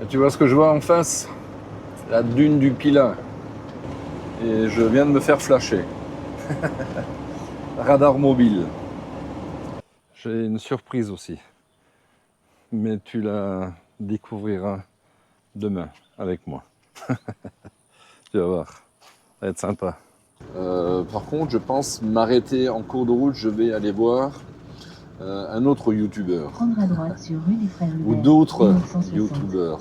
Et tu vois ce que je vois en face? La dune du Pilat. Et je viens de me faire flasher. Radar mobile. J'ai une surprise aussi. Mais tu la découvriras demain avec moi. Tu vas voir. Ça va être sympa. Par contre, je pense m'arrêter en cours de route. Je vais aller voir un autre youtubeur. Prendre à droite sur rue des Frères Ou Hubert, d'autres 1960. youtubeurs.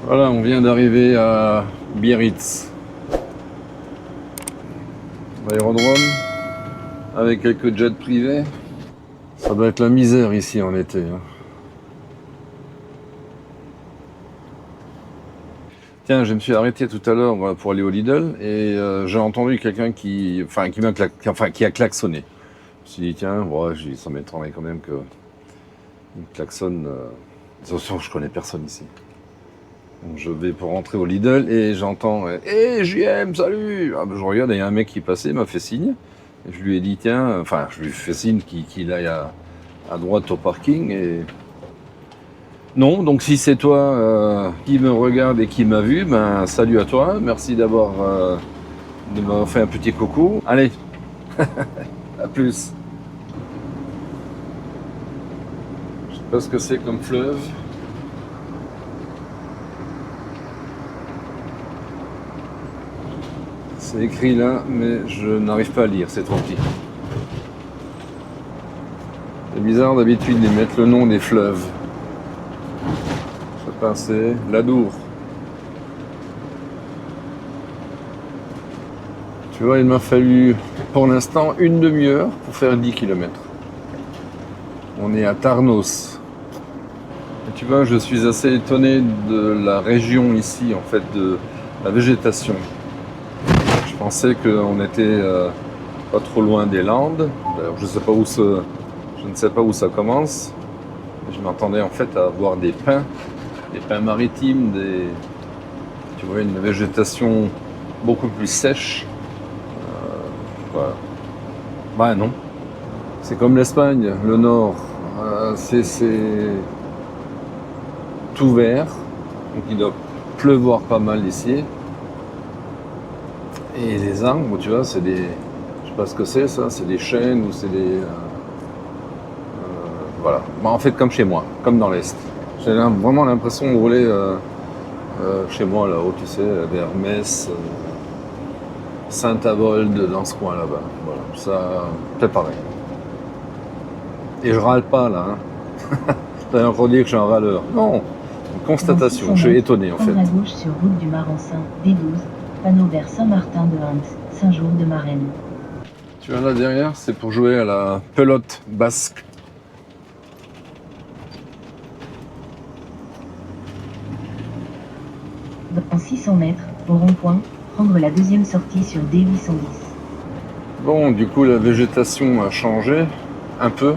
Voilà, on vient d'arriver à Biarritz. L'aérodrome, avec quelques jets privés. Ça doit être la misère ici en été. Hein. Tiens, je me suis arrêté tout à l'heure pour aller au Lidl et j'ai entendu quelqu'un qui a klaxonné. Je me suis dit, tiens, ouais, ça m'étonnerait quand même que il klaxonne. Attention, je connais personne ici. Donc je vais pour rentrer au Lidl et j'entends Hé JM, salut ah, ben, je regarde et il y a un mec qui passait, m'a fait signe. Et je lui ai dit tiens, enfin je lui fais signe qu'il aille à droite au parking et. Non, donc si c'est toi qui me regarde et qui m'a vu, ben salut à toi, merci de m'avoir fait un petit coucou. Allez, à plus. Je sais pas ce que c'est comme fleuve. C'est écrit là, mais je n'arrive pas à lire, c'est trop petit. C'est bizarre d'habitude de mettre le nom des fleuves. Je sais pas, c'est l'Adour. Tu vois, il m'a fallu pour l'instant une demi-heure pour faire 10 km. On est à Tarnos. Et tu vois, je suis assez étonné de la région ici, en fait, de la végétation. Je pensais qu'on était pas trop loin des Landes. D'ailleurs, je ne sais pas où ça commence. Je m'attendais en fait à voir des pins maritimes, tu vois, une végétation beaucoup plus sèche. Voilà. Bah non. C'est comme l'Espagne, le nord. C'est tout vert. Donc il doit pleuvoir pas mal ici. Et les arbres, tu vois, c'est des. Je sais pas ce que c'est ça, c'est des chênes ou c'est des. Voilà. Bah, en fait, comme chez moi, comme dans l'Est. J'ai vraiment l'impression de rouler chez moi là-haut, tu sais, vers Metz, Saint-Avold, dans ce coin là-bas. Voilà, ça, c'est pareil. Et je râle pas là. Hein. Ça veut encore dire que je suis un râleur. Non, une constatation. Je suis étonné en fait. Prendre à gauche sur route du Marensin, D12, panneau vers Saint-Martin-de-Hans, Saint-Jour-de-Marraine. Tu vois là derrière, c'est pour jouer à la pelote basque. Dans 600 mètres, au rond-point, prendre la deuxième sortie sur D810. Bon, du coup, la végétation a changé, un peu,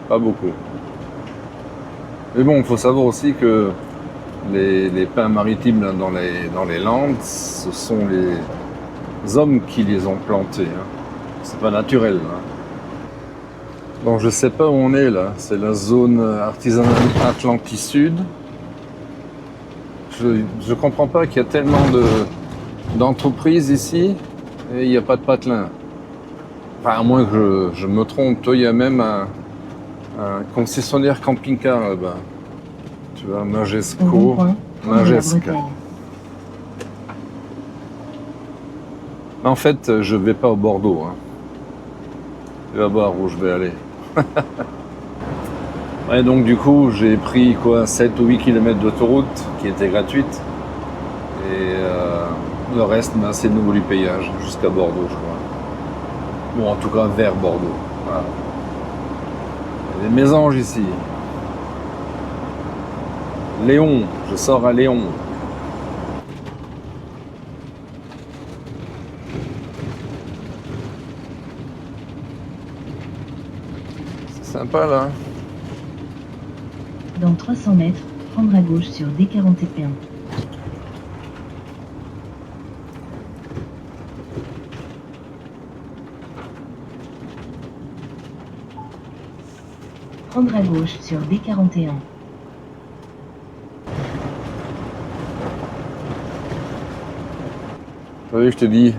pas beaucoup. Mais bon, il faut savoir aussi que les pins maritimes là, dans les Landes, ce sont les hommes qui les ont plantés. Hein. C'est pas naturel. Hein. Bon, je sais pas où on est là. C'est la zone artisanale Atlantique Sud. Je comprends pas qu'il y a tellement d'entreprises ici et il n'y a pas de patelin. Enfin, à moins que je me trompe. Toi, il y a même un concessionnaire camping-car là-bas. Tu vois, Majesco. Majesca. En fait, je vais pas au Bordeaux. Hein. Tu vas voir où je vais aller. Ouais, donc du coup, j'ai pris 7 ou 8 km d'autoroute qui était gratuite. Et le reste, c'est le nouveau du péage jusqu'à Bordeaux, je crois. Bon, en tout cas, vers Bordeaux. Voilà. Il y a des mésanges ici. Léon, je sors à Léon. Sympa là. Dans 300 mètres, prendre à gauche sur D41. Prendre à gauche sur D41. Vous savez, je t'ai dit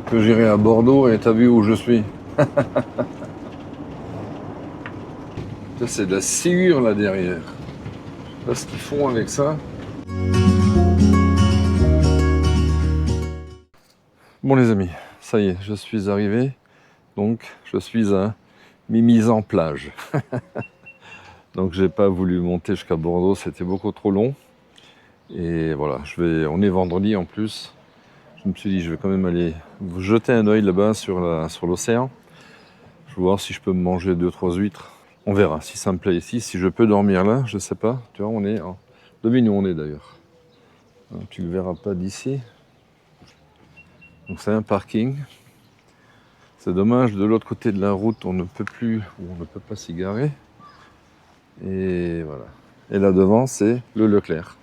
que j'irai à Bordeaux et t'as vu où je suis. Ça, c'est de la sciure là derrière. Je sais pas ce qu'ils font avec ça. Bon les amis, ça y est, je suis arrivé. Donc je suis à Mimizan-Plage. Donc j'ai pas voulu monter jusqu'à Bordeaux, c'était beaucoup trop long. Et voilà, on est vendredi en plus. Je me suis dit, je vais quand même aller vous jeter un œil là-bas sur l'océan. Je vais voir si je peux me manger 2-3 huîtres. On verra si ça me plaît ici, si je peux dormir là, je sais pas. Tu vois, on est en... Devine où on est d'ailleurs. Tu le verras pas d'ici. Donc c'est un parking. C'est dommage, de l'autre côté de la route, on ne peut pas s'y garer. Et voilà. Et là devant, c'est le Leclerc.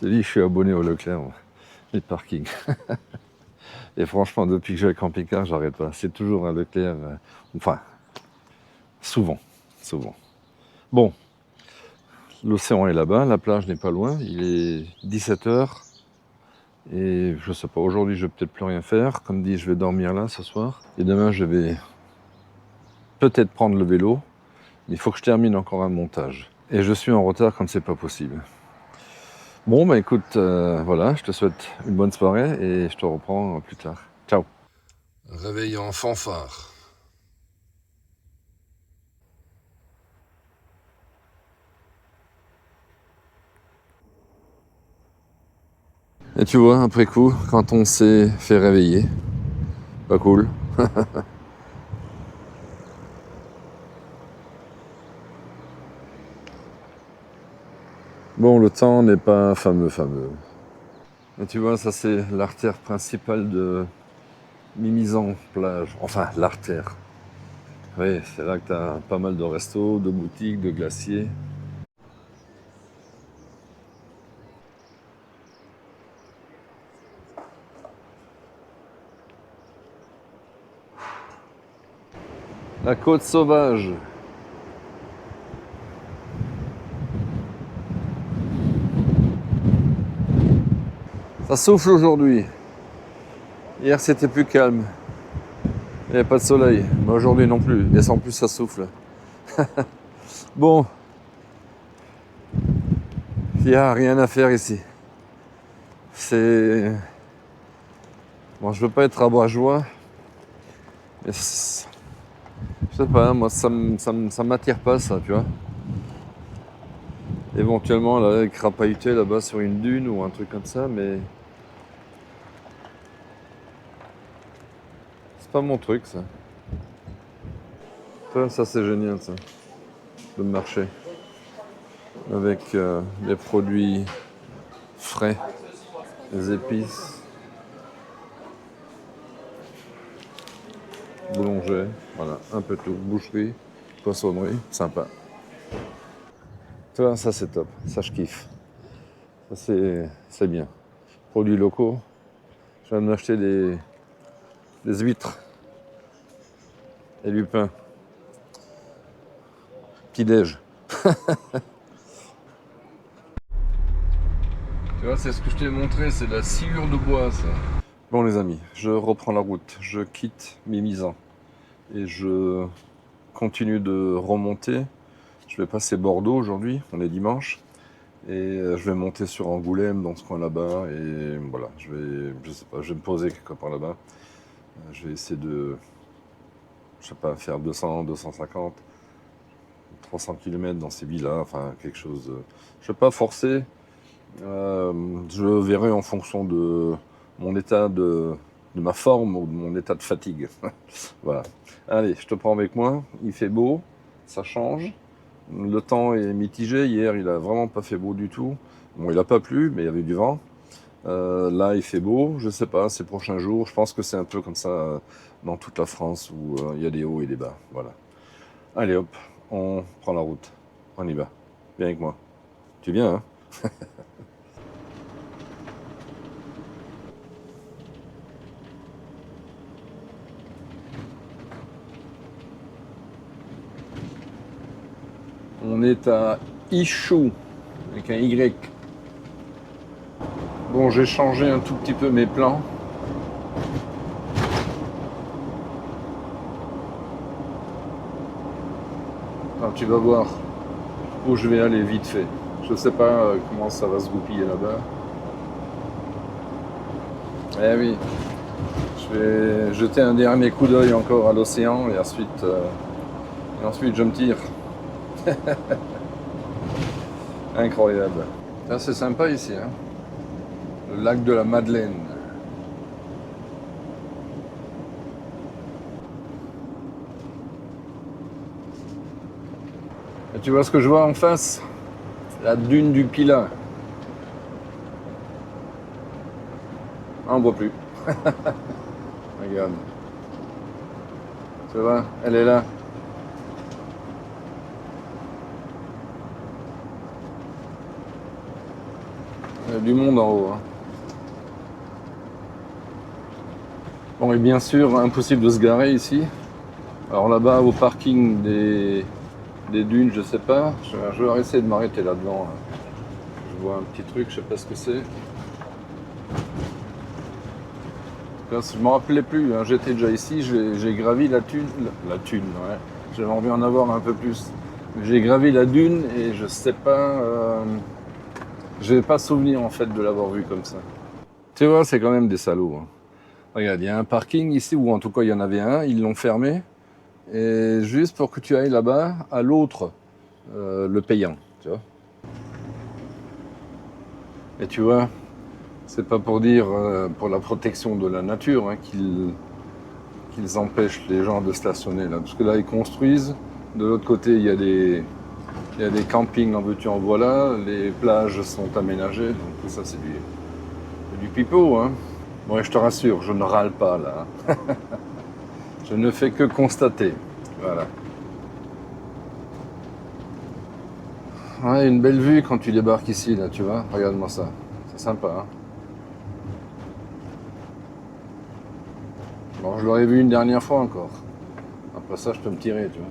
J'ai dit, je suis abonné au Leclerc, les parkings. Et franchement, depuis que j'ai le camping-car, j'arrête pas. C'est toujours un Leclerc. Enfin, souvent. Bon, l'océan est là-bas, la plage n'est pas loin. Il est 17h. Et je sais pas, aujourd'hui, je vais peut-être plus rien faire. Comme dit, je vais dormir là ce soir. Et demain, je vais peut-être prendre le vélo. Mais il faut que je termine encore un montage. Et je suis en retard quand c'est pas possible. Bon, bah écoute, voilà, je te souhaite une bonne soirée et je te reprends plus tard. Ciao. Réveil en fanfare. Et tu vois, après coup, quand on s'est fait réveiller, pas cool. Bon, le temps n'est pas fameux. Et tu vois, ça c'est l'artère principale de Mimizan-Plage. Enfin, l'artère. Oui, c'est là que tu as pas mal de restos, de boutiques, de glaciers. La côte sauvage. Ça souffle aujourd'hui. Hier c'était plus calme. Il n'y avait pas de soleil. Mais aujourd'hui non plus. Et sans plus ça souffle. Bon. Il n'y a rien à faire ici. C'est... Bon, je veux pas être rabat-joie. Mais je sais pas, moi ça m'attire pas ça, tu vois. Éventuellement là, crapahuter là-bas sur une dune ou un truc comme ça, mais c'est pas mon truc ça. Ça c'est génial ça, le marché. Avec les produits frais, les épices, boulanger, voilà, un peu tout, boucherie, poissonnerie, sympa. Tu vois, ça c'est top, ça je kiffe. Ça c'est bien. Produits locaux, je viens de m'acheter des huîtres et du pain. Petit-déj. Tu vois, c'est ce que je t'ai montré, c'est de la sciure de bois, ça. Bon, les amis, je reprends la route. Je quitte Mimizan et je continue de remonter. Je vais passer Bordeaux aujourd'hui, on est dimanche. Et je vais monter sur Angoulême, dans ce coin là-bas. Et voilà, je sais pas, je vais me poser quelque part là-bas. Je vais essayer de, je sais pas, faire 200, 250, 300 km dans ces villas, enfin quelque chose. Je vais pas forcer. Je verrai en fonction de mon état de ma forme ou de mon état de fatigue. Voilà. Allez, je te prends avec moi. Il fait beau, ça change. Le temps est mitigé. Hier, il a vraiment pas fait beau du tout. Bon, il a pas plu, mais il y avait du vent. Là, il fait beau. Je sais pas, ces prochains jours, je pense que c'est un peu comme ça dans toute la France où il y a des hauts et des bas. Voilà. Allez hop, on prend la route. On y va. Viens avec moi. Tu viens, hein? On est à Ichou, avec un Y. Bon, j'ai changé un tout petit peu mes plans. Alors, tu vas voir où je vais aller vite fait. Je sais pas comment ça va se goupiller là-bas. Eh oui, je vais jeter un dernier coup d'œil encore à l'océan et ensuite je me tire. Incroyable. Ça, c'est sympa ici, hein. Le lac de la Madeleine. Et tu vois ce que je vois en face? La dune du Pilat. Ah, on ne voit plus. Regarde. Tu vois, elle est là. Il y a du monde en haut, hein. Bon, et bien sûr, impossible de se garer ici. Alors là-bas, au parking des dunes, je sais pas. Je vais essayer de m'arrêter là-dedans. Là. Je vois un petit truc, je sais pas ce que c'est. Là, je ne me rappelais plus, hein. J'étais déjà ici, j'ai gravi la dune. La dune, ouais. J'avais envie d'en avoir un peu plus. J'ai gravi la dune et je sais pas. Je n'ai pas souvenir en fait de l'avoir vu comme ça. Tu vois, c'est quand même des salauds, hein. Regarde, il y a un parking ici, ou en tout cas il y en avait un, ils l'ont fermé. Et juste pour que tu ailles là-bas, à l'autre, le payant, tu vois. Et tu vois, c'est pas pour dire pour la protection de la nature, hein, qu'ils empêchent les gens de stationner là. Parce que là, ils construisent. De l'autre côté, il y a des campings en veux-tu en voilà. Les plages sont aménagées. Donc tout ça, c'est du pipeau, hein. Bon, et je te rassure, je ne râle pas là. Je ne fais que constater. Voilà. Ouais, une belle vue quand tu débarques ici, là, tu vois. Regarde-moi ça. C'est sympa, hein. Bon, je l'aurais vu une dernière fois encore. Après ça, je peux me tirer, tu vois.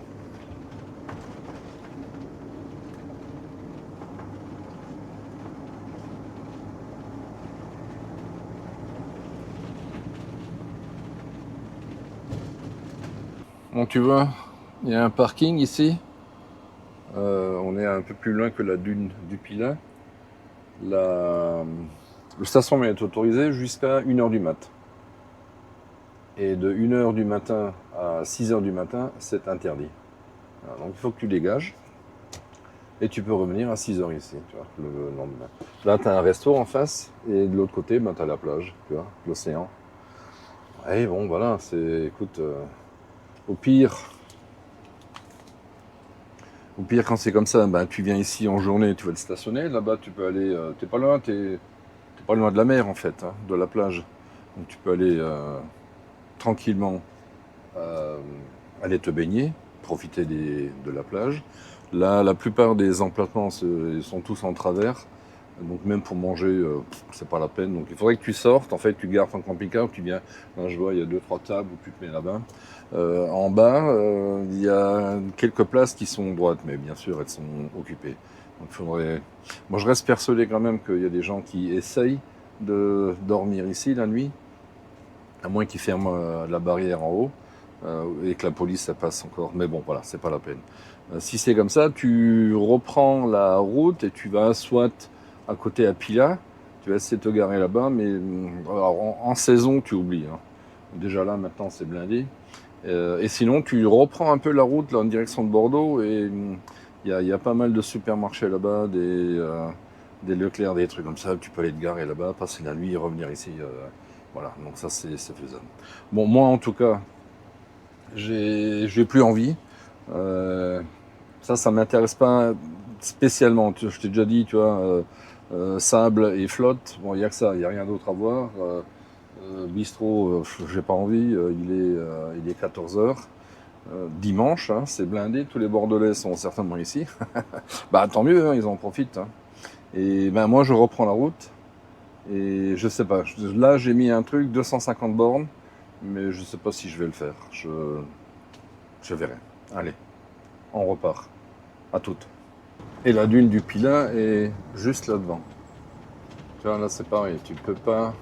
Bon, tu vois, il y a un parking ici. On est un peu plus loin que la dune du Pilat. Le stationnement est autorisé jusqu'à 1h du mat. Et de 1h du matin à 6h du matin, c'est interdit. Alors, donc il faut que tu dégages. Et tu peux revenir à 6h ici, tu vois, le lendemain. Là, tu as un resto en face. Et de l'autre côté, ben, tu as la plage, tu vois, l'océan. Et bon, voilà, écoute, au pire, quand c'est comme ça, ben, tu viens ici en journée, tu vas te stationner. Là-bas, tu peux aller, t'es pas loin de la mer en fait, hein, de la plage. Donc tu peux aller tranquillement aller te baigner, profiter de la plage. Là, la plupart des emplacements sont tous en travers. Donc même pour manger, c'est pas la peine. Donc il faudrait que tu sortes. En fait, tu gares ton camping-car, tu viens. Là, je vois, il y a 2-3 tables où tu te mets là-bas. En bas, il y a quelques places qui sont droites, mais bien sûr, elles sont occupées. Donc faudrait. Moi, je reste persuadé quand même qu'il y a des gens qui essayent de dormir ici la nuit, à moins qu'ils ferment la barrière en haut et que la police ça passe encore. Mais bon, voilà, c'est pas la peine. Si c'est comme ça, tu reprends la route et tu vas soit à côté à Pila, tu vas essayer de te garer là-bas, mais alors, en saison, tu oublies, hein. Déjà là, maintenant, c'est blindé. Et sinon, tu reprends un peu la route là, en direction de Bordeaux et il y a pas mal de supermarchés là-bas, des Leclerc, des trucs comme ça. Tu peux aller te garer là-bas, passer la nuit et revenir ici. Voilà, donc ça, c'est faisable. Bon, moi, en tout cas, j'ai plus envie. Ça m'intéresse pas spécialement. Je t'ai déjà dit, tu vois, sable et flotte. Bon, il y a que ça, il y a rien d'autre à voir. Bistrot, j'ai pas envie, il est 14h. Dimanche, hein, c'est blindé, tous les Bordelais sont certainement ici. Bah tant mieux, hein, ils en profitent. Hein. Et ben moi je reprends la route et je sais pas. Là j'ai mis un truc 250 bornes, mais je sais pas si je vais le faire. Je verrai. Allez, on repart. À toutes. Et la dune du Pilat est juste là-devant. Tu vois là c'est pareil. Tu peux pas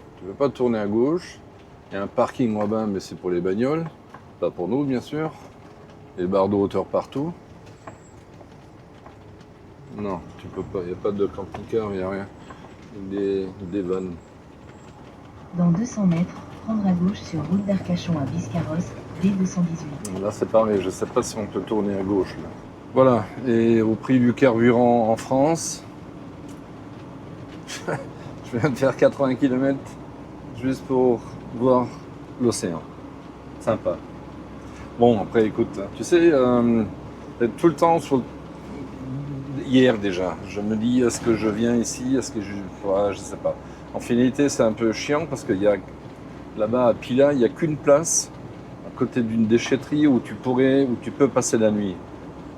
tourner à gauche. Il y a un parking là-bas, mais c'est pour les bagnoles, pas pour nous bien sûr. Les barres de hauteur partout. Non, tu peux pas, il n'y a pas de camping-car, il n'y a rien. Des vannes. Dans 200 mètres, prendre à gauche sur route d'Arcachon à Biscarrosse, D218. Là c'est pareil, je ne sais pas si on peut tourner à gauche. Là. Voilà, et au prix du carburant en France, je viens de faire 80 km juste pour voir l'océan. Sympa. Bon, après écoute, tu sais, tout le temps sur le... Hier déjà, je me dis est-ce que je viens ici, est-ce que je sais pas. En finalité, c'est un peu chiant parce qu'il y a là-bas à Pilat, il n'y a qu'une place à côté d'une déchetterie où tu peux passer la nuit.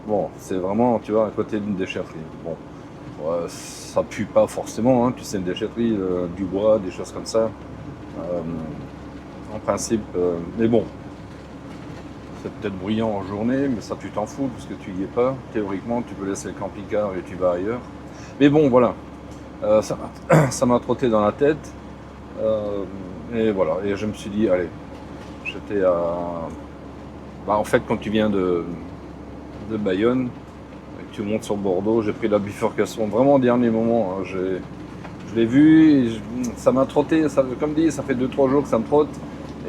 Bon, c'est vraiment, tu vois, à côté d'une déchetterie. Bon, ça pue pas forcément, hein, tu sais, une déchetterie, du bois, des choses comme ça. En principe, mais bon. C'est peut-être bruyant en journée, mais ça tu t'en fous parce que tu y es pas. Théoriquement, tu peux laisser le camping-car et tu vas ailleurs. Mais bon, voilà, ça m'a trotté dans la tête. Et voilà, et je me suis dit, allez, j'étais à... Bah, en fait, quand tu viens de Bayonne, et que tu montes sur Bordeaux, j'ai pris la bifurcation vraiment au dernier moment. Hein. Je l'ai vu, et ça m'a trotté, comme dit, ça fait 2-3 jours que ça me trotte.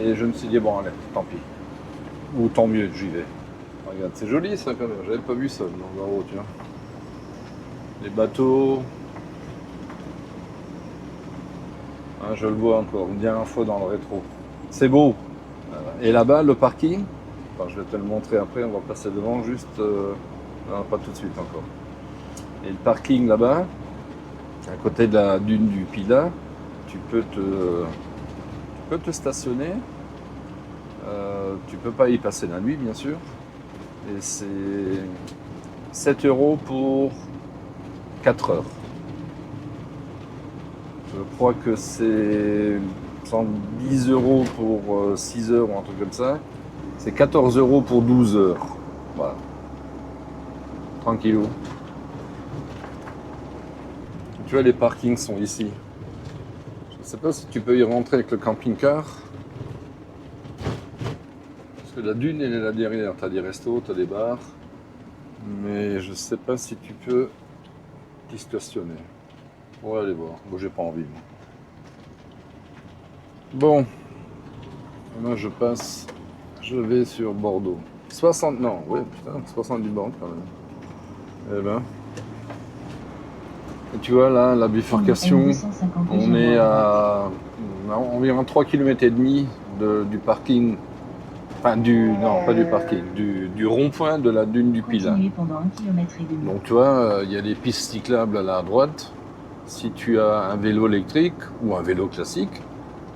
Et je me suis dit, bon, allez, tant pis. Ou tant mieux, j'y vais. Regarde, c'est joli ça quand même, j'avais pas vu ça dans la route, tu vois. Les bateaux. Ah, je le vois encore, une dernière fois dans le rétro. C'est beau. Et là-bas, le parking, enfin, je vais te le montrer après, on va passer devant juste... Non, pas tout de suite encore. Et le parking là-bas, à côté de la dune du Pilat, tu peux te stationner. Tu peux pas y passer la nuit, bien sûr. Et c'est 7 € pour 4 heures. Je crois que c'est 110 € pour 6 heures ou un truc comme ça. C'est 14 € pour 12 heures. Voilà. Tranquillou. Tu vois, les parkings sont ici. Je ne sais pas si tu peux y rentrer avec le camping-car. La dune, elle est là derrière. Tu as des restos, tu as des bars. Mais je sais pas si tu peux t'y stationner. On va aller voir. Bon, j'ai pas envie. Moi. Bon. Là, je passe. Je vais sur Bordeaux. 60. Non, ouais, putain, 70 bornes quand même. Eh ben. Et tu vois, là, la bifurcation, on est à environ 3 km et demi du parking. Enfin, non, pas du parking, du rond-point de la dune du Pilat. Donc, tu vois, il y a des pistes cyclables à la droite. Si tu as un vélo électrique ou un vélo classique,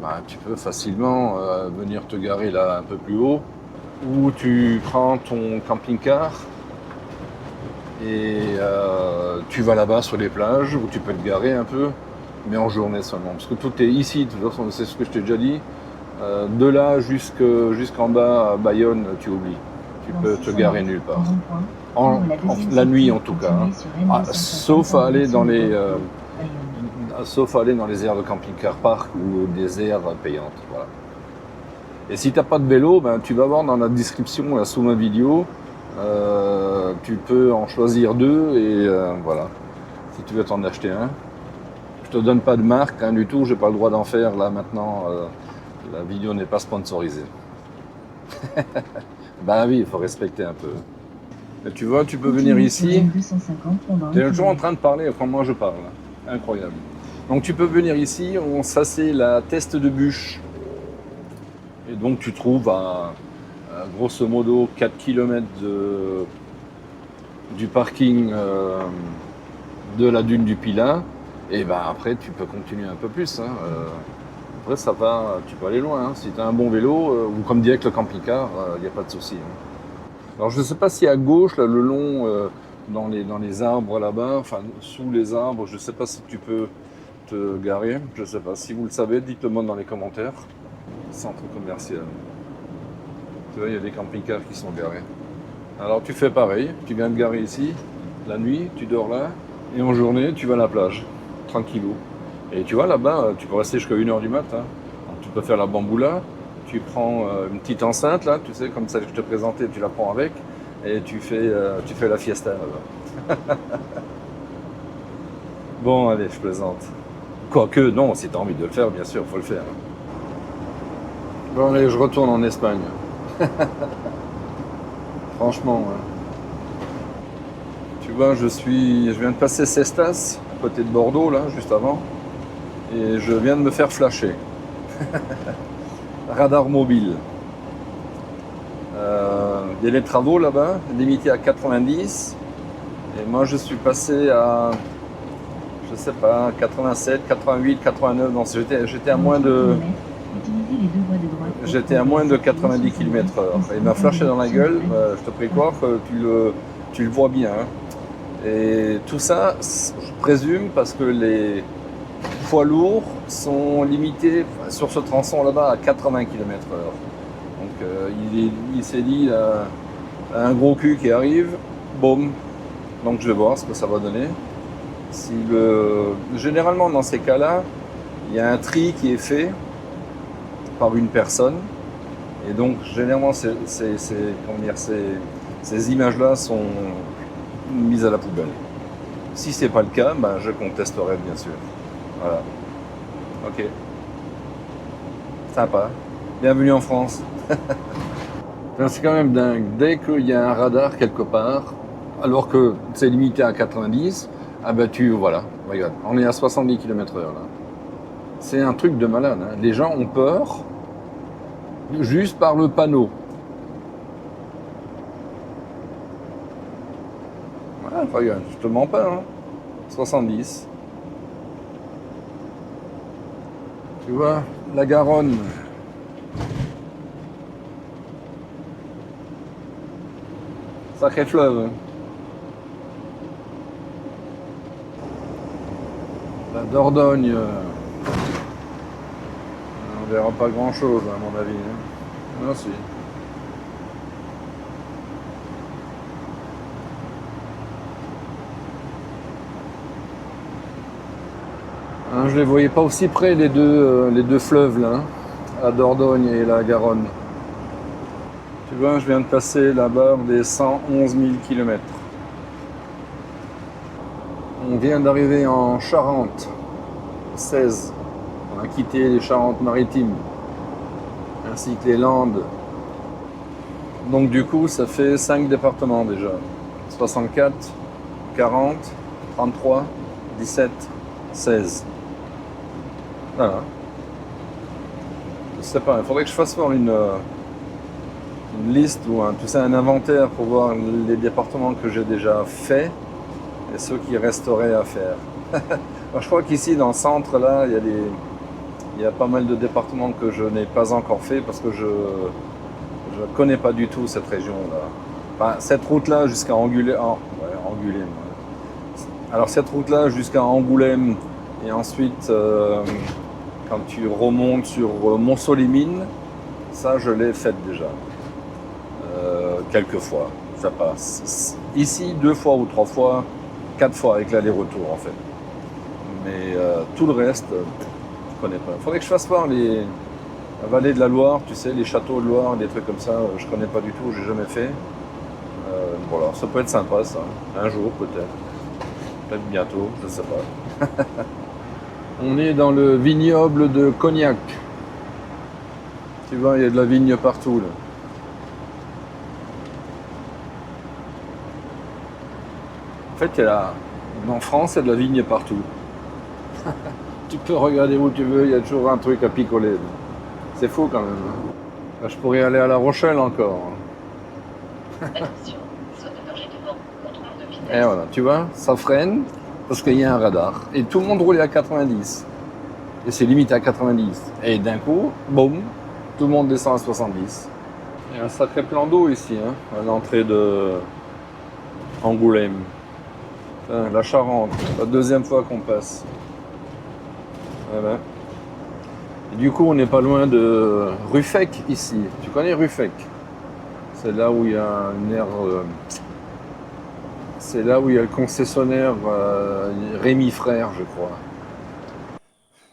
ben, tu peux facilement venir te garer là un peu plus haut. Ou tu prends ton camping-car et tu vas là-bas sur les plages où tu peux te garer un peu, mais en journée seulement. Parce que tout est ici, de toute façon, c'est ce que je t'ai déjà dit. De là jusqu'en bas à Bayonne, tu oublies. Tu peux te garer nulle part. La nuit en tout cas. Hein. Ah, sauf à aller dans les aires de camping-car park ou des aires payantes. Voilà. Et si tu n'as pas de vélo, ben, tu vas voir dans la description là, sous ma vidéo, tu peux en choisir 2 et voilà. Si tu veux t'en acheter un. Je te donne pas de marque hein, du tout, j'ai pas le droit d'en faire là maintenant. La vidéo n'est pas sponsorisée. Bah oui, il faut respecter un peu. Et tu vois, tu peux venir ici. Tu es toujours en train de parler quand moi je parle. Incroyable. Donc tu peux venir ici, ça c'est la teste de bûche. Et donc tu trouves à grosso modo 4 km du parking de la dune du Pilat. Et ben après tu peux continuer un peu plus. Hein, Après, ça va, tu peux aller loin. Hein. Si tu as un bon vélo, ou comme direct le camping-car, il n'y a pas de souci. Hein. Alors, je ne sais pas si à gauche, là, le long, dans les arbres là-bas, enfin, sous les arbres, je ne sais pas si tu peux te garer. Je ne sais pas. Si vous le savez, dites-le moi dans les commentaires. Centre commercial. Tu vois, il y a des camping-cars qui sont garés. Alors, tu fais pareil. Tu viens de garer ici. La nuit, tu dors là. Et en journée, tu vas à la plage. Tranquillou. Et tu vois, là-bas, tu peux rester jusqu'à 1h du matin. Donc, tu peux faire la bamboula, tu prends une petite enceinte, là, tu sais, comme ça que je te présentais, tu la prends avec, et tu fais la fiesta là-bas. Bon, allez, je plaisante. Quoique, non, si tu as envie de le faire, bien sûr, il faut le faire. Bon, allez, je retourne en Espagne. Franchement, hein. Tu vois, je viens de passer Cestas, à côté de Bordeaux, là, juste avant. Et je viens de me faire flasher. Radar mobile. Il y a des travaux là-bas, limité à 90. Et moi, je suis passé à, je sais pas, 87, 88, 89. Non, j'étais à moins de... J'étais à moins de 90 km/h. Il m'a flashé dans la gueule. Je te prie croire que tu le vois bien. Hein. Et tout ça, je présume, parce que les poids lourds sont limités sur ce tronçon là-bas à 80 km/h. Donc il s'est dit, un gros cul qui arrive, boum. Donc je vais voir ce que ça va donner. Généralement dans ces cas-là, il y a un tri qui est fait par une personne. Et donc généralement ces images-là sont mises à la poubelle. Si c'est pas le cas, ben, je contesterai bien sûr. Voilà. Ok. Sympa. Bienvenue en France. C'est quand même dingue. Dès qu'il y a un radar quelque part, alors que c'est limité à 90, ah ben voilà, regarde, on est à 70 km/h là. C'est un truc de malade. Hein. Les gens ont peur juste par le panneau. Voilà, regarde, je te mens pas, hein. 70. Tu vois, la Garonne. Sacré fleuve. La Dordogne. On verra pas grand chose à mon avis. Hein. Non, si. Hein, je les voyais pas aussi près les deux fleuves là, hein, la Dordogne et la Garonne. Tu vois, je viens de passer la barre des 111 000 km. On vient d'arriver en Charente, 16. On a quitté les Charentes-Maritimes, ainsi que les Landes. Donc du coup, ça fait 5 départements déjà. 64, 40, 33, 17, 16. Voilà. Je sais pas, il faudrait que je fasse faire une liste ou un inventaire pour voir les départements que j'ai déjà fait et ceux qui resteraient à faire. Je crois qu'ici dans le centre là, il y a pas mal de départements que je n'ai pas encore fait parce que je ne connais pas du tout cette région là. Enfin, cette route là jusqu'à Angoulême. Angoulême. Alors cette route là jusqu'à Angoulême et ensuite quand tu remontes sur Mont-Solimine, ça je l'ai faite déjà. Quelques fois, ça passe. Ici, 2 fois ou 3 fois, 4 fois avec l'aller-retour en fait. Mais tout le reste, je connais pas. Il faudrait que je fasse voir la vallée de la Loire, tu sais, les châteaux de Loire, des trucs comme ça, je connais pas du tout, j'ai jamais fait. Voilà, ça peut être sympa ça, un jour peut-être. Peut-être bientôt, je sais pas. On est dans le vignoble de Cognac. Tu vois, il y a de la vigne partout là. En fait, en France, il y a de la vigne partout. Tu peux regarder où tu veux, il y a toujours un truc à picoler. C'est fou quand même. Là, je pourrais aller à La Rochelle encore. Attention, zone de danger devant, contrôle de vitesse. Et voilà, tu vois, ça freine parce qu'il y a un radar. Et tout le monde roule à 90. et c'est limite à 90. Et d'un coup, boum, tout le monde descend à 70. Il y a un sacré plan d'eau ici, hein, à l'entrée de Angoulême. La Charente, la deuxième fois qu'on passe. Voilà. Et du coup, on n'est pas loin de Ruffec ici. Tu connais Ruffec? C'est là où il y a une aire. C'est là où il y a le concessionnaire Rémi Frères, je crois.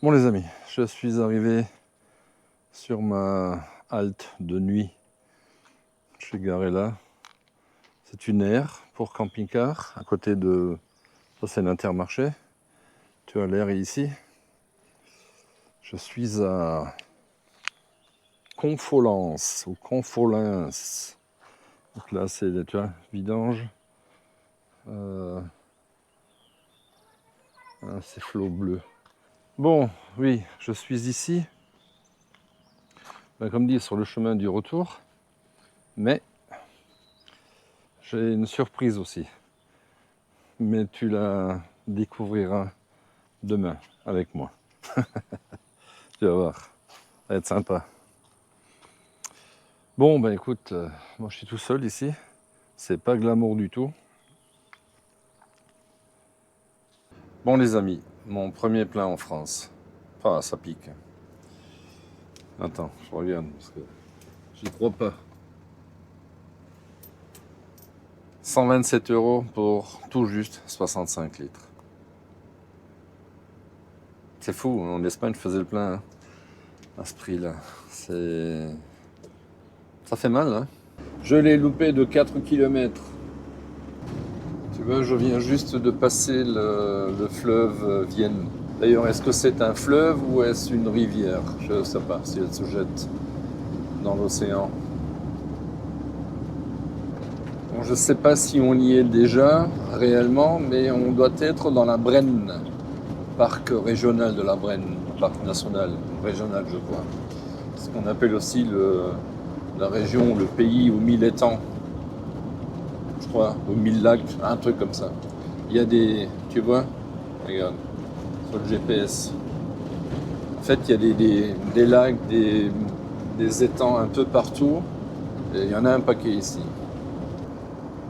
Bon les amis, je suis arrivé sur ma halte de nuit. Je suis garé là. C'est une aire pour camping-car à côté de. Ça c'est l'Intermarché. Tu as l'air ici. Je suis à Confolens ou Confolens. Donc là c'est, tu vois, vidange. C'est flot bleu. Bon, oui, je suis ici. Ben, comme dit, sur le chemin du retour. Mais j'ai une surprise aussi. Mais tu la découvriras demain avec moi. Tu vas voir, ça va être sympa. Bon, ben écoute, moi je suis tout seul ici. C'est pas glamour du tout. Bon les amis, mon premier plein en France. Enfin, ça pique. Attends, je regarde parce que j'y crois pas. 127 € pour tout juste 65 litres. C'est fou, en Espagne je faisais le plein hein, à ce prix-là. Ça fait mal, hein. Je l'ai loupé de 4 km. Tu vois, je viens juste de passer le fleuve Vienne. D'ailleurs, est-ce que c'est un fleuve ou est-ce une rivière? Je ne sais pas si elle se jette dans l'océan. Bon, je ne sais pas si on y est déjà réellement, mais on doit être dans la Brenne, parc régional de la Brenne, parc national régional, je crois. Ce qu'on appelle aussi la région, le pays aux 1000 étangs, je crois, aux 1000 lacs, un truc comme ça. Il y a des, tu vois, regarde, sur le GPS. En fait, il y a des lacs, des étangs un peu partout, et il y en a un paquet ici.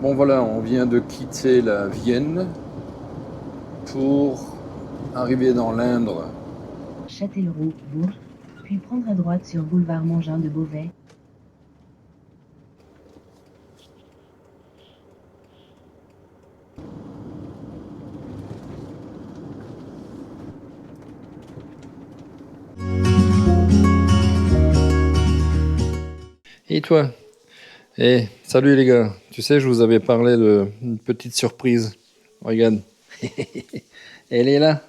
Bon voilà, on vient de quitter la Vienne pour arriver dans l'Indre. Châtellerault, Bourges, puis prendre à droite sur boulevard Mangin de Beauvais. Et toi? Salut les gars, tu sais, je vous avais parlé d'une petite surprise. Regarde. Elle est là.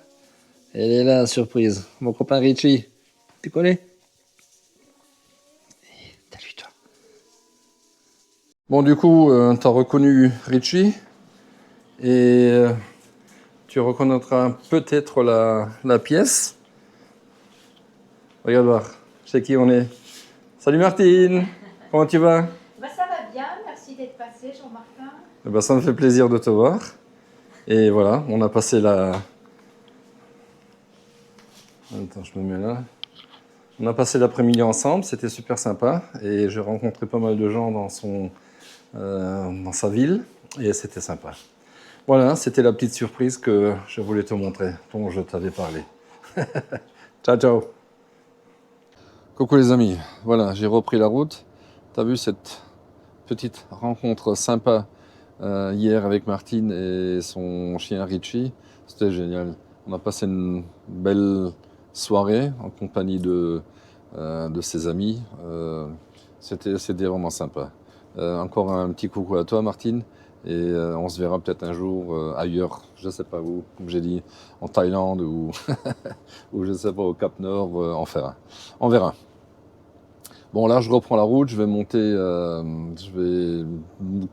Elle est là, surprise. Mon copain Richie. Tu connais? Salut toi. Bon, du coup, tu as reconnu Richie. Et tu reconnaîtras peut-être la pièce. Regarde voir. Chez qui on est. Salut Martine. Comment tu vas? Ça va bien, merci d'être passé Jean-Martin. Ça me fait plaisir de te voir. Et voilà, on a passé Attends, je me mets là. On a passé l'après-midi ensemble, c'était super sympa. Et j'ai rencontré pas mal de gens dans sa ville. Et c'était sympa. Voilà, c'était la petite surprise que je voulais te montrer, dont je t'avais parlé. Ciao, ciao. Coucou les amis, voilà, j'ai repris la route. T'as vu cette petite rencontre sympa hier avec Martine et son chien Richie? C'était génial. On a passé une belle soirée en compagnie de ses amis. C'était vraiment sympa. Encore un petit coucou à toi Martine. Et on se verra peut-être un jour ailleurs, je ne sais pas où, comme j'ai dit, en Thaïlande ou, ou je ne sais pas, au Cap Nord, on verra. Bon, là, je reprends la route, je vais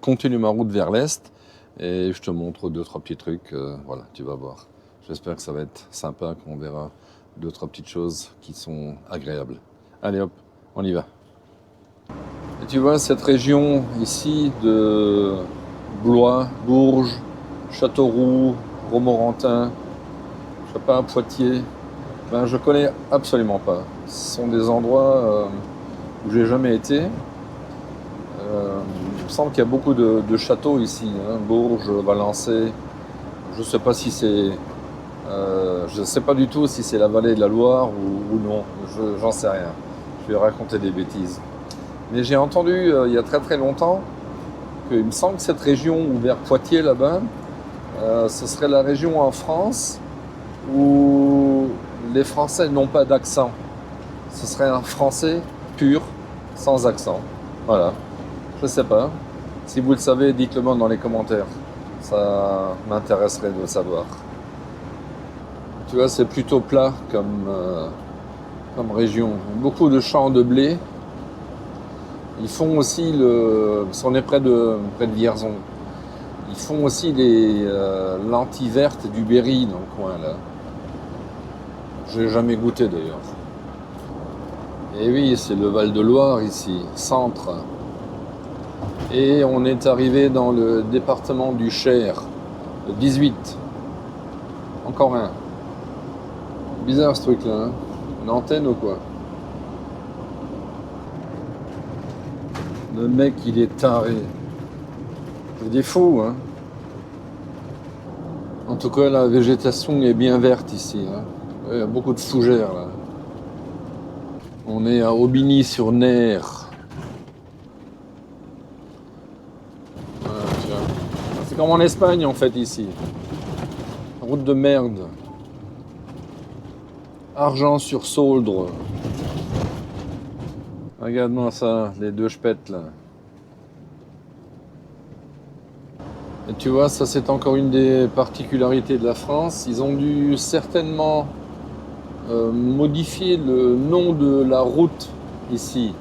continuer ma route vers l'est et je te montre 2-3 petits trucs. Voilà, tu vas voir. J'espère que ça va être sympa, qu'on verra 2-3 petites choses qui sont agréables. Allez hop, on y va. Et tu vois, cette région ici de Blois, Bourges, Châteauroux, Romorantin, je sais pas, Poitiers, Ben, je connais absolument pas. Ce sont des endroits où j'ai jamais été. Il me semble qu'il y a beaucoup de châteaux ici, hein, Bourges, Valençay. Je sais pas si c'est, je sais pas du tout si c'est la vallée de la Loire ou non. J'en sais rien. Je vais raconter des bêtises. Mais j'ai entendu il y a très très longtemps qu'il me semble que cette région, ou vers Poitiers là-bas, ce serait la région en France où les Français n'ont pas d'accent. Ce serait un français pur, sans accent. Voilà. Je sais pas. Si vous le savez, dites-le moi dans les commentaires. Ça m'intéresserait de le savoir. Tu vois, c'est plutôt plat comme région. Beaucoup de champs de blé. Ils font aussi parce qu'on est près de Vierzon. Ils font aussi les lentilles vertes du Berry dans le coin là. Je n'ai jamais goûté d'ailleurs. Et oui, c'est le Val-de-Loire ici, centre. Et on est arrivé dans le département du Cher, le 18. Encore un. Bizarre ce truc là, hein. Une antenne ou quoi? Le mec il est taré. C'est des fous, hein. En tout cas la végétation est bien verte ici, hein. Il y a beaucoup de fougères là. On est à Aubigny-sur-Ner. Voilà, c'est comme en Espagne en fait ici. Route de merde. Argent-sur-Sauldre. Regarde-moi ça, les deux chpettes là. Et tu vois, ça c'est encore une des particularités de la France. Ils ont dû certainement modifier le nom de la route ici.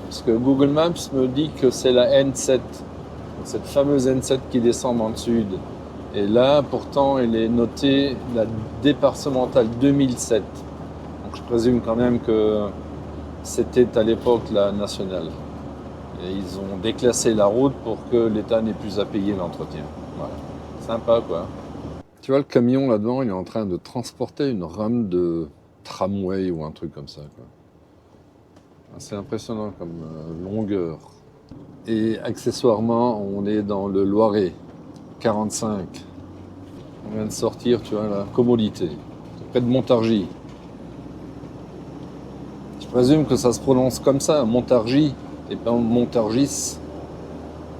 Parce que Google Maps me dit que c'est la N7. Cette fameuse N7 qui descend dans le sud. Et là, pourtant, elle est notée la départementale 2007. Donc je présume quand même que c'était à l'époque la nationale. Et ils ont déclassé la route pour que l'État n'ait plus à payer l'entretien. Voilà. Sympa quoi. Tu vois le camion là-dedans, il est en train de transporter une rame de tramway ou un truc comme ça, quoi. C'est impressionnant comme longueur. Et accessoirement, on est dans le Loiret, 45. On vient de sortir, tu vois, la Commodité, près de Montargis. Je présume que ça se prononce comme ça, Montargis, et pas Montargis.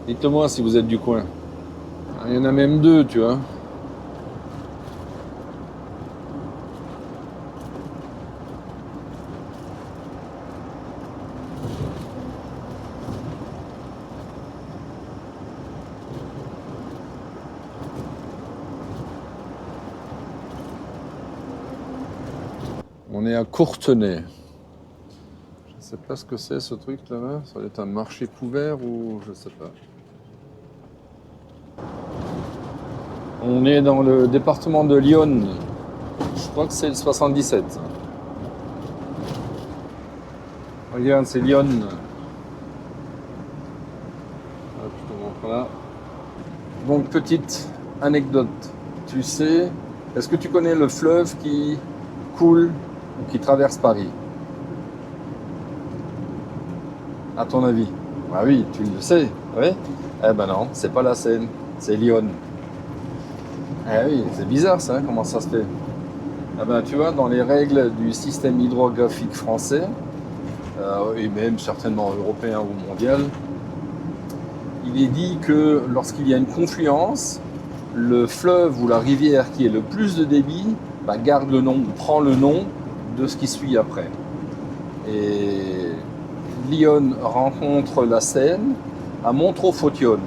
Dites-le moi si vous êtes du coin. Il y en a même deux, tu vois. On est à Courtenay. Je sais pas ce que c'est ce truc là-bas. Ça doit être un marché couvert ou je sais pas. On est dans le département de l'Yonne. Je crois que c'est le 77. Regarde, c'est l'Yonne. Hop, je te montre là. Donc, petite anecdote. Tu sais, est-ce que tu connais le fleuve qui coule ou qui traverse Paris? À ton avis? Ah oui, tu le sais, oui? Eh ben non, c'est pas la Seine, c'est l'Yonne. Eh oui, c'est bizarre ça, hein, comment ça se fait? Ah ben tu vois, dans les règles du système hydrographique français, et même certainement européen ou mondial, il est dit que lorsqu'il y a une confluence, le fleuve ou la rivière qui est le plus de débit garde le nom, prend le nom de ce qui suit après. Et l'Yonne rencontre la Seine à Montreux-Fautillonne.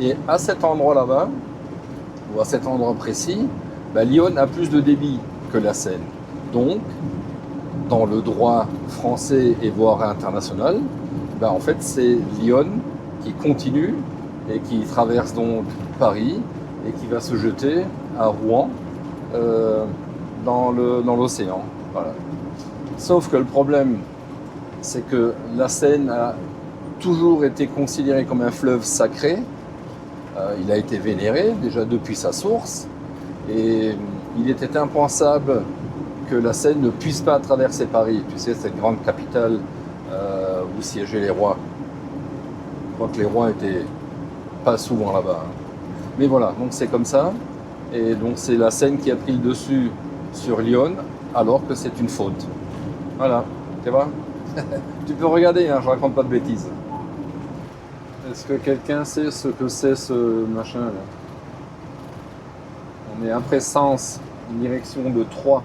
Et à cet endroit là-bas, ou à cet endroit précis, l'Yonne a plus de débit que la Seine. Donc, dans le droit français et voire international, en fait c'est l'Yonne qui continue et qui traverse donc Paris et qui va se jeter à Rouen dans l'océan. Voilà. Sauf que le problème, c'est que la Seine a toujours été considérée comme un fleuve sacré. Il a été vénéré déjà depuis sa source et il était impensable que la Seine ne puisse pas traverser Paris. Tu sais, cette grande capitale où siégeaient les rois. Je crois que les rois étaient pas souvent là-bas. Hein. Mais voilà, donc c'est comme ça. Et donc c'est la Seine qui a pris le dessus sur Lyon, alors que c'est une faute. Voilà, tu vois. Tu peux regarder, hein, je raconte pas de bêtises. Est-ce que quelqu'un sait ce que c'est ce machin là? On est après Sens, direction de Troyes.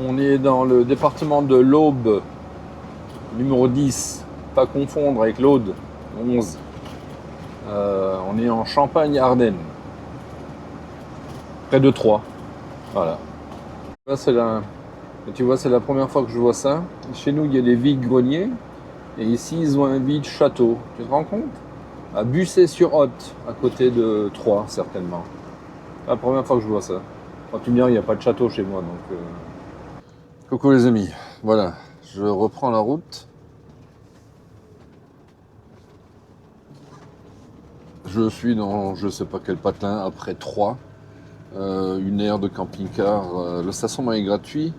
On est dans le département de l'Aube, numéro 10, pas confondre avec l'Aude, 11. On est en Champagne-Ardenne, près de Troyes. Voilà. Tu vois, c'est la première fois que je vois ça. Chez nous, il y a des vides-greniers, et ici, ils ont un vide-château. Tu te rends compte? À Bussé-sur-Othe, à côté de Troyes, certainement. C'est la première fois que je vois ça. Quand tu me diras, il n'y a pas de château chez moi, donc... Coucou les amis, voilà, je reprends la route. Je suis dans je sais pas quel patelin après Troyes, une aire de camping-car. Le stationnement est gratuit,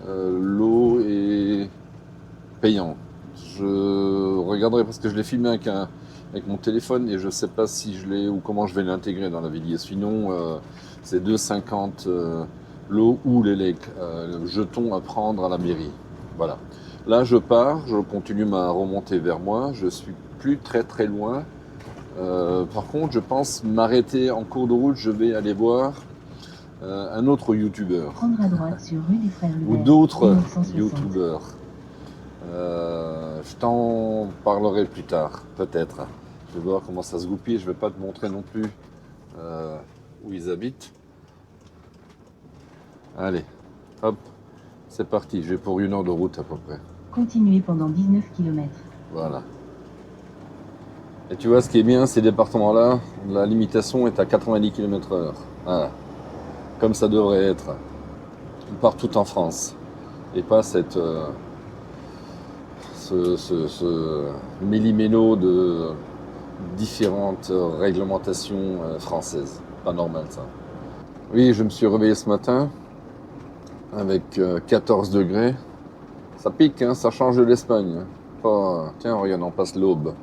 l'eau est payante. Je regarderai parce que je l'ai filmé avec mon téléphone et je sais pas si je l'ai ou comment je vais l'intégrer dans la vidéo. Sinon, c'est 2,50 l'eau ou les jetons à prendre à la mairie. Voilà. Là, je pars, je continue ma remontée vers moi. Je suis plus très loin. Par contre, je pense m'arrêter en cours de route. Je vais aller voir un autre youtubeur. Prendre à droite sur rue des Frères Ou Hubert, d'autres 1960. youtubeurs. Je t'en parlerai plus tard, peut-être. Je vais voir comment ça se goupille. Je vais pas te montrer non plus où ils habitent. Allez, hop, c'est parti. J'ai pour 1 heure de route à peu près. Continuez pendant 19 km. Voilà. Et tu vois, ce qui est bien, ces départements-là, la limitation est à 90 km/h. Voilà. Comme ça devrait être partout en France. Et pas cette, ce méli-mélo de différentes réglementations françaises. Pas normal, ça. Oui, je me suis réveillé ce matin avec 14 degrés. Ça pique, hein, ça change de l'Espagne. Oh, tiens, regarde, on passe l'Aube.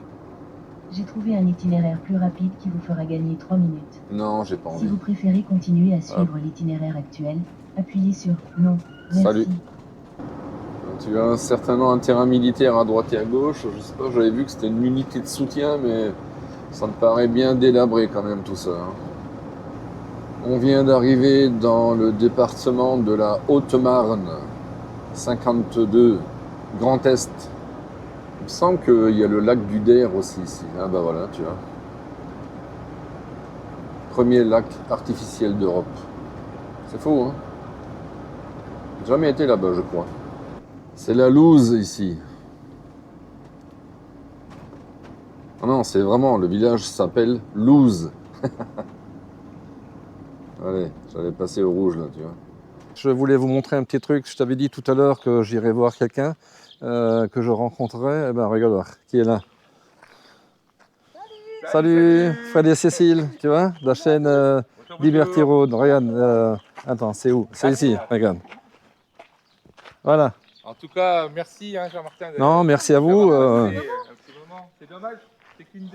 J'ai trouvé un itinéraire plus rapide qui vous fera gagner 3 minutes. Non, j'ai pas Si envie. vous préférez continuer à suivre l'itinéraire actuel, appuyez sur non. Merci. Salut. Tu as certainement un terrain militaire à droite et à gauche. Je sais pas, j'avais vu que c'était une unité de soutien, mais ça me paraît bien délabré quand même tout ça. Hein. On vient d'arriver dans le département de la Haute-Marne, 52, Grand Est. Il me semble qu'il y a le lac du Der aussi ici. Ah bah voilà, tu vois. Premier lac artificiel d'Europe. C'est faux, hein? J'ai jamais été là-bas, je crois. C'est la Louse ici. Ah non, c'est vraiment, le village s'appelle Louse. Allez, j'allais passer au rouge là, tu vois. Je voulais vous montrer un petit truc. Je t'avais dit tout à l'heure que j'irais voir quelqu'un que je rencontrerais. Eh ben, regarde voir, qui est là. Salut, Fred et Cécile, tu vois, de la chaîne Liberty Road. Regarde, attends, c'est où? C'est ici, regarde. Voilà. En tout cas, merci hein, Jean-Martin. Non, merci à vous. Un petit moment. C'est dommage, c'est qu'une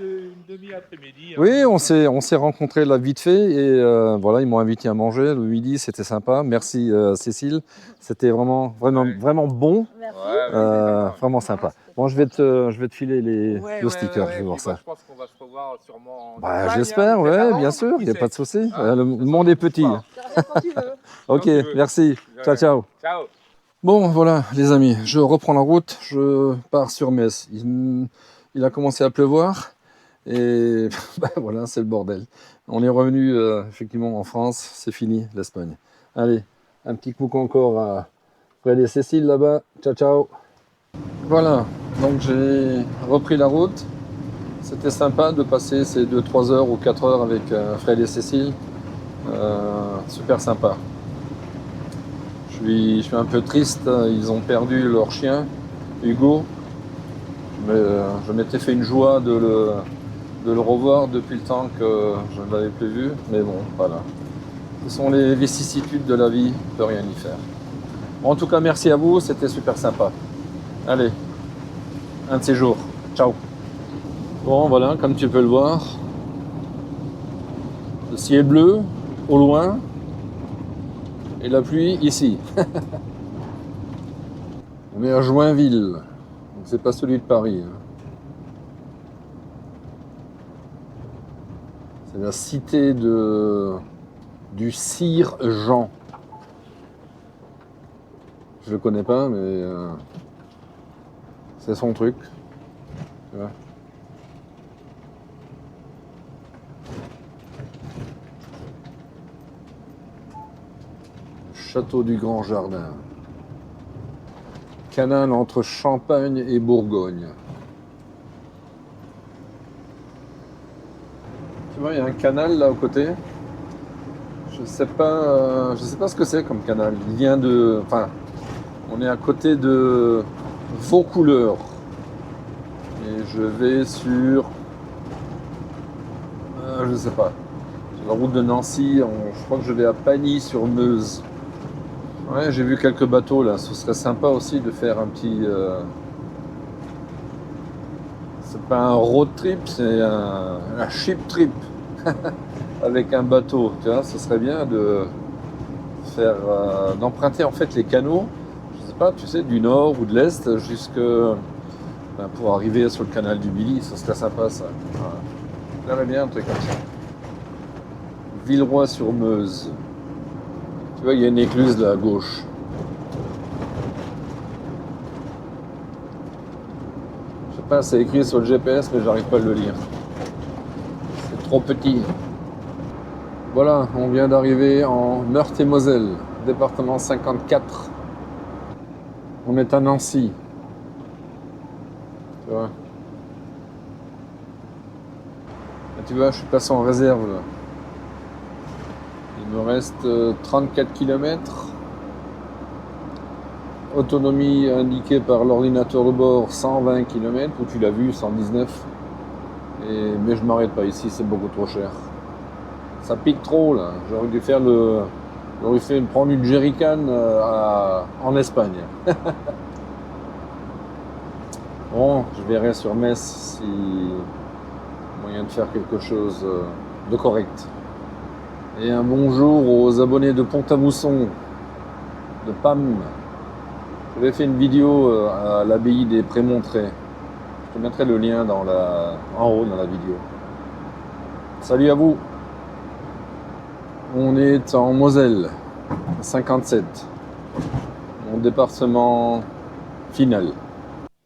demi-après-midi. Oui, on s'est rencontrés là vite fait et voilà, ils m'ont invité à manger le midi, c'était sympa. Merci Cécile, c'était vraiment bon, vraiment sympa. Bon, je vais te filer le sticker, je vais voir ça. Je pense qu'on va se revoir sûrement. Bah, j'espère, ouais, bien sûr, il n'y a pas de souci. Le monde est petit. Ok, merci. Ciao, ciao. Ciao. Bon, voilà, les amis, je reprends la route, je pars sur Metz. Il a commencé à pleuvoir et ben voilà, c'est le bordel. On est revenu effectivement en France, c'est fini l'Espagne. Allez, un petit coucou encore à Fred et Cécile là-bas. Ciao, ciao. Voilà, donc j'ai repris la route. C'était sympa de passer ces 2-3 heures ou 4 heures avec Fred et Cécile. Super sympa. Je suis un peu triste, ils ont perdu leur chien, Hugo. Je m'étais fait une joie de le revoir depuis le temps que je ne l'avais plus vu. Mais bon, voilà. Ce sont les vicissitudes de la vie, on ne peut rien y faire. Bon, en tout cas, merci à vous, c'était super sympa. Allez, un de ces jours. Ciao. Bon, voilà, comme tu peux le voir, le ciel bleu au loin et la pluie ici. On est à Joinville, donc c'est pas celui de Paris. C'est la cité du Sire Jean. Je le connais pas, mais c'est son truc. Tu vois. Château du Grand Jardin. Canal entre Champagne et Bourgogne. Tu vois, il y a un canal là au côté. Je sais pas ce que c'est comme canal. Il vient de, enfin, on est à côté de Vaucouleurs. Et je vais sur, je sais pas, sur la route de Nancy. Je crois que je vais à Pagny-sur-Meuse. Ouais, j'ai vu quelques bateaux là. Ce serait sympa aussi de faire un petit. C'est pas un road trip, c'est un ship trip avec un bateau. Tu vois, ce serait bien de faire, d'emprunter en fait les canaux. Je sais pas, tu sais, du nord ou de l'est jusque pour arriver sur le canal du Midi. Ce serait sympa ça. Voilà. J'aimerais bien un truc comme ça. Villeroy-sur-Meuse. Tu vois, il y a une écluse là à gauche. Je sais pas, c'est écrit sur le GPS, mais j'arrive pas à le lire. C'est trop petit. Voilà, on vient d'arriver en Meurthe-et-Moselle, département 54. On est à Nancy. Tu vois. Et tu vois, je suis passé en réserve là. Il me reste 34 km. Autonomie indiquée par l'ordinateur de bord 120 km, où tu l'as vu, 119. Mais je ne m'arrête pas ici, c'est beaucoup trop cher. Ça pique trop là. J'aurais dû faire prendre une jerrycan en Espagne. Bon, je verrai sur Metz si moyen de faire quelque chose de correct. Et un bonjour aux abonnés de Pont-à-Mousson, de PAM. J'avais fait une vidéo à l'abbaye des Prémontrés. Je te mettrai le lien en haut dans la vidéo. Salut à vous. On est en Moselle, 57. Mon département final.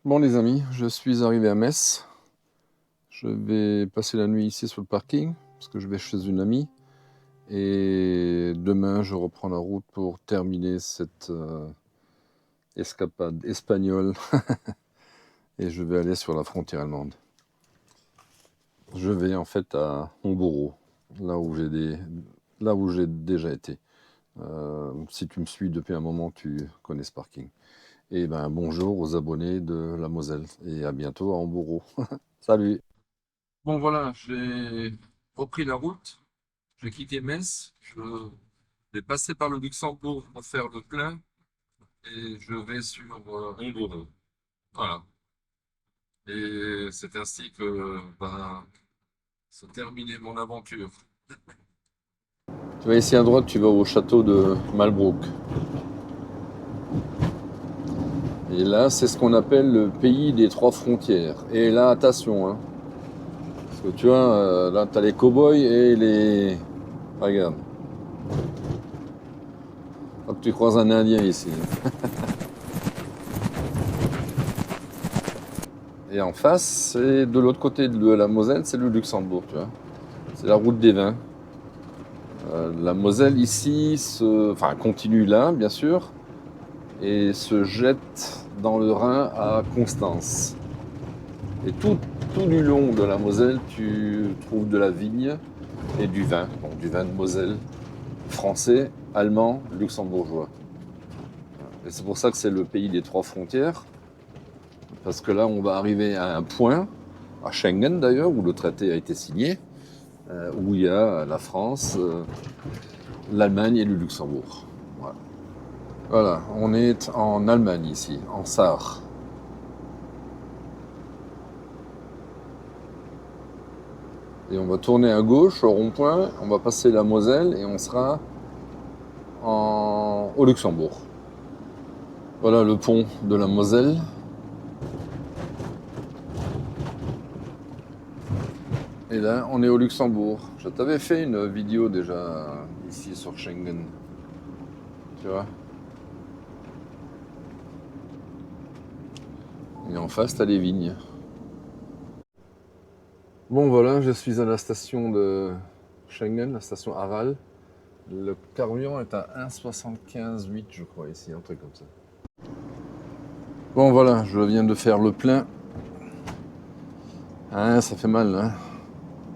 Bon les amis, je suis arrivé à Metz. Je vais passer la nuit ici sur le parking, parce que je vais chez une amie. Et demain, je reprends la route pour terminer cette escapade espagnole. Et je vais aller sur la frontière allemande. Je vais en fait à Homboro, là où j'ai déjà été. Si tu me suis depuis un moment, tu connais ce parking. Et ben bonjour aux abonnés de la Moselle et à bientôt à Homboro. Salut. Bon voilà, j'ai repris la route. J'ai quitté Metz, je vais passer par le Luxembourg pour faire le plein et je vais sur Homboro. Voilà. Et c'est ainsi que se terminer mon aventure. Tu vas ici à droite, tu vas au château de Malbrook. Et là, c'est ce qu'on appelle le pays des trois frontières. Et là, attention, hein. Parce que tu vois, là, tu as les cow-boys et les... Regarde. Hop, tu croises un Indien ici. Et en face, c'est de l'autre côté de la Moselle, c'est le Luxembourg, tu vois. C'est la route des vins. La Moselle ici continue là, bien sûr, et se jette dans le Rhin à Constance. Et tout du long de la Moselle, tu trouves de la vigne et du vin, donc du vin de Moselle, français, allemand, luxembourgeois. Et c'est pour ça que c'est le pays des trois frontières, parce que là, on va arriver à un point, à Schengen d'ailleurs, où le traité a été signé. où il y a la France, l'Allemagne et le Luxembourg. Voilà. Voilà, on est en Allemagne ici, en Sarre. Et on va tourner à gauche au rond-point, on va passer la Moselle et on sera au Luxembourg. Voilà le pont de la Moselle. Et là, on est au Luxembourg. Je t'avais fait une vidéo déjà ici sur Schengen. Tu vois? Et en face, t'as les vignes. Bon voilà, je suis à la station de Schengen, la station Aral. Le carburant est à 1,75,8 je crois ici, un truc comme ça. Bon voilà, je viens de faire le plein. Ah, ça fait mal, hein.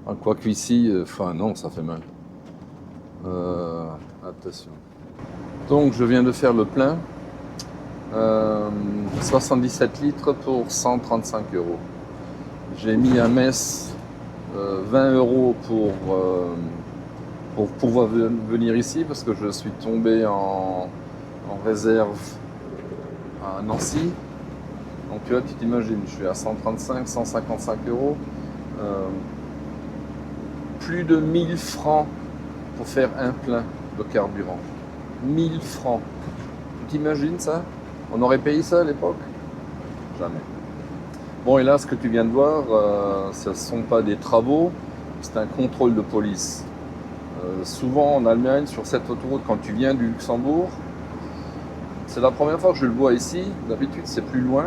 Ah, quoique ici, enfin non, ça fait mal. Attention. Donc je viens de faire le plein. 77 litres pour 135 €. J'ai mis à Metz 20 € pour pouvoir venir ici parce que je suis tombé en réserve à Nancy. Donc tu vois, tu t'imagines, je suis à 135, 155 €. Plus de 1000 francs pour faire un plein de carburant. 1000 francs. Tu t'imagines ça? On aurait payé ça à l'époque? Jamais. Bon, et là, ce que tu viens de voir, ce ne sont pas des travaux, c'est un contrôle de police. Souvent en Allemagne, sur cette autoroute, quand tu viens du Luxembourg, c'est la première fois que je le vois ici. D'habitude, c'est plus loin.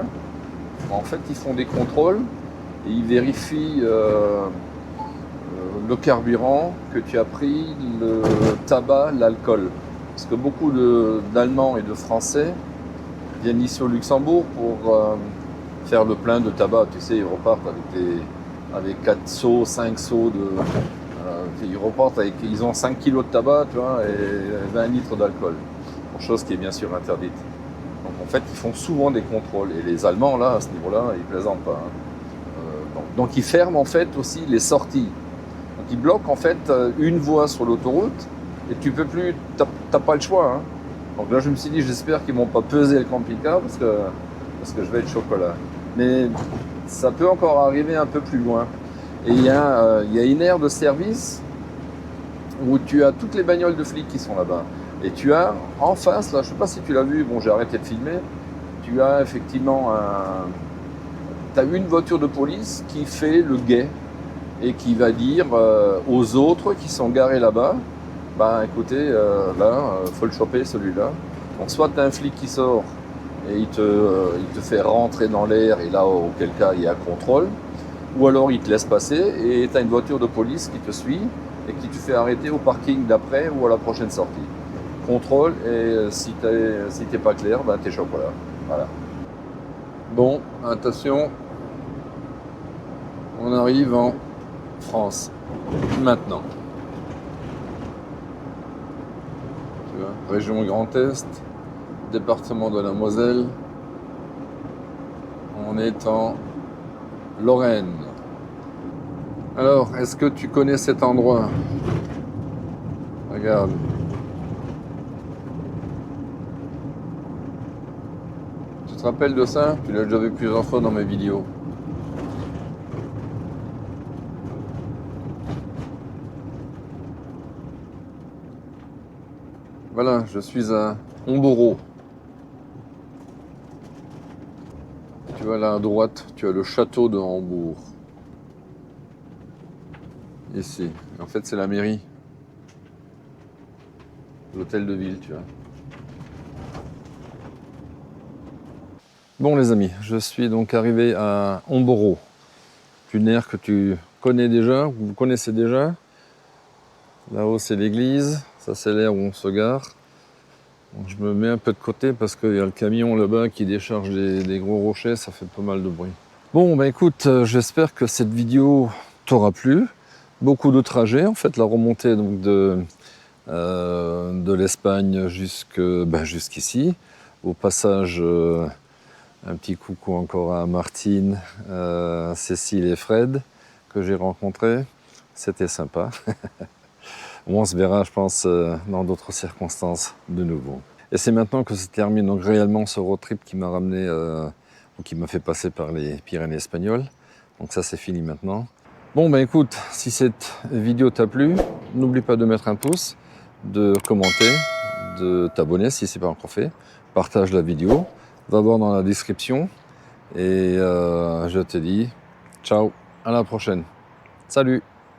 En fait, ils font des contrôles et ils vérifient le carburant que tu as pris, le tabac, l'alcool. Parce que beaucoup d'Allemands et de Français viennent ici au Luxembourg pour faire le plein de tabac. Tu sais, ils repartent avec 4 seaux, 5 seaux ils repartent ils ont 5 kilos de tabac, tu vois, et 20 litres d'alcool. Chose qui est bien sûr interdite. Donc en fait, ils font souvent des contrôles. Et les Allemands, là, à ce niveau-là, ils plaisantent pas. Hein. Donc ils ferment en fait aussi les sorties. Donc ils bloquent en fait une voie sur l'autoroute et tu peux plus, t'as pas le choix. Hein. Donc là, je me suis dit, j'espère qu'ils vont pas peser le camping-car parce que je vais être chocolat. Mais ça peut encore arriver un peu plus loin. Et il y a une aire de service où tu as toutes les bagnoles de flics qui sont là-bas. Et tu as en face, là, je ne sais pas si tu l'as vu, bon j'ai arrêté de filmer, tu as effectivement tu as une voiture de police qui fait le guet et qui va dire aux autres qui sont garés là-bas, bah écoutez, là, faut le choper celui-là. Donc soit tu as un flic qui sort et il te fait rentrer dans l'air et là, auquel cas, il y a contrôle, ou alors il te laisse passer et tu as une voiture de police qui te suit et qui te fait arrêter au parking d'après ou à la prochaine sortie. Contrôle et si t'es pas clair, ben t'es chocolat. Voilà. Bon, attention, on arrive en France maintenant. Tu vois, région Grand Est, département de la Moselle. On est en Lorraine. Alors, est-ce que tu connais cet endroit? Regarde. Tu te rappelles de ça? Tu l'as déjà vu plusieurs fois dans mes vidéos. Voilà, je suis à Homboro. Tu vois là à droite, tu as le château de Hambourg. Ici. En fait, c'est la mairie. L'hôtel de ville, tu vois. Bon les amis, je suis donc arrivé à Homboro. Une aire que tu connais déjà, vous connaissez déjà. Là-haut c'est l'église, ça c'est l'aire où on se gare. Donc, je me mets un peu de côté parce qu'il y a le camion là-bas qui décharge des gros rochers, ça fait pas mal de bruit. Bon bah écoute, j'espère que cette vidéo t'aura plu. Beaucoup de trajets en fait, la remontée donc de l'Espagne jusqu'ici. Au passage, un petit coucou encore à Martine, Cécile et Fred que j'ai rencontrés. C'était sympa. On se verra, je pense, dans d'autres circonstances de nouveau. Et c'est maintenant que se termine donc réellement ce road trip qui m'a ramené, ou qui m'a fait passer par les Pyrénées espagnoles. Donc ça, c'est fini maintenant. Bon, ben écoute, si cette vidéo t'a plu, n'oublie pas de mettre un pouce, de commenter, de t'abonner si ce n'est pas encore fait. Partage la vidéo, va voir dans la description. Et je te dis ciao, à la prochaine. Salut!